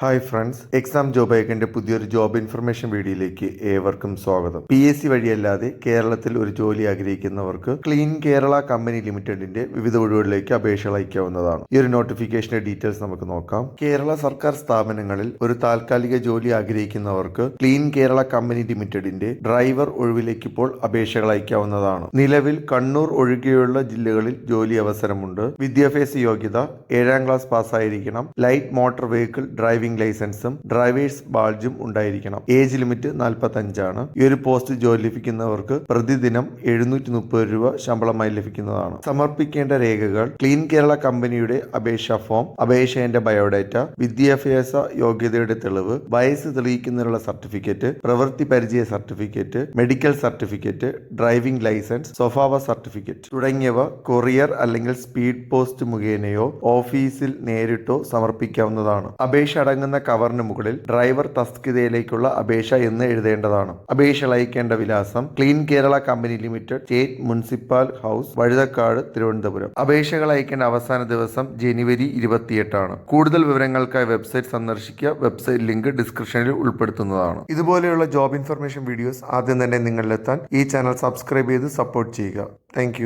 Hi friends, exam job ഐക്കന്റെ പുതിയൊരു job information വീഡിയോയിലേക്ക് ഏവർക്കും സ്വാഗതം. PSC വഴിയല്ലാതെ കേരളത്തിൽ ഒരു ജോലി ആഗ്രഹിക്കുന്നവർക്ക് ക്ലീൻ കേരള കമ്പനി ലിമിറ്റഡിന്റെ വിവിധ ഒഴിവുകളിലേക്ക് അപേക്ഷകൾ അയക്കാവുന്നതാണ്. ഈ ഒരു നോട്ടിഫിക്കേഷന്റെ ഡീറ്റെയിൽസ് നമുക്ക് നോക്കാം. കേരള സർക്കാർ സ്ഥാപനങ്ങളിൽ ഒരു താൽക്കാലിക ജോലി ആഗ്രഹിക്കുന്നവർക്ക് ക്ലീൻ കേരള കമ്പനി ലിമിറ്റഡിന്റെ ഡ്രൈവർ ഒഴിവിലേക്ക് ഇപ്പോൾ അപേക്ഷകൾ അയക്കാവുന്നതാണ്. നിലവിൽ കണ്ണൂർ ഒഴികെയുള്ള ജില്ലകളിൽ ജോലി അവസരമുണ്ട്. വിദ്യാഭ്യാസ യോഗ്യത 7ാം ക്ലാസ് പാസ്സായിരിക്കണം. ലൈറ്റ് മോട്ടോർ വെഹിക്കിൾ ഡ്രൈവിംഗ് ലൈസൻസും ഡ്രൈവേഴ്സ് ബാഡ്ജും ഉണ്ടായിരിക്കണം. ഏജ് ലിമിറ്റ് 45 ആണ്. ഈ ഒരു പോസ്റ്റ് ജോലി ലഭിക്കുന്നവർക്ക് പ്രതിദിനം 730 രൂപ ശമ്പളമായി ലഭിക്കുന്നതാണ്. സമർപ്പിക്കേണ്ട രേഖകൾ: ക്ലീൻ കേരള കമ്പനിയുടെ അപേക്ഷാ ഫോം, അപേക്ഷയുടെ ബയോഡാറ്റ, വിദ്യാഭ്യാസ യോഗ്യതയുടെ തെളിവ്, വയസ്സ് തെളിയിക്കുന്നതിനുള്ള സർട്ടിഫിക്കറ്റ്, പ്രവൃത്തി പരിചയ certificate, medical certificate, driving licence, സ്വഭാവ സർട്ടിഫിക്കറ്റ് തുടങ്ങിയവ കൊറിയർ അല്ലെങ്കിൽ സ്പീഡ് പോസ്റ്റ് മുഖേനയോ ഓഫീസിൽ നേരിട്ടോ സമർപ്പിക്കാവുന്നതാണ്. അപേക്ഷ അടങ്ങുന്ന കവറിന് മുകളിൽ ഡ്രൈവർ തസ്തികയിലേക്കുള്ള അപേക്ഷ എന്ന് എഴുതേണ്ടതാണ്. അപേക്ഷ അയക്കേണ്ട വിലാസം: clean Kerala company limited, state municipal house, Vazhuthacaud, Thiruvananthapuram. അപേക്ഷകൾ അയക്കേണ്ട അവസാന ദിവസം ജനുവരി 28 ആണ്. കൂടുതൽ വിവരങ്ങൾക്കായി വെബ്സൈറ്റ് സന്ദർശിക്കുക. വെബ്സൈറ്റ് ലിങ്ക് ഡിസ്ക്രിപ്ഷനിൽ ഉൾപ്പെടുത്തുന്നതാണ്. ഇതുപോലെയുള്ള ജോബ് ഇൻഫർമേഷൻ വീഡിയോസ് ആദ്യം തന്നെ നിങ്ങളിലെത്താൻ ഈ ചാനൽ സബ്സ്ക്രൈബ് ചെയ്ത് സപ്പോർട്ട് ചെയ്യുക. താങ്ക്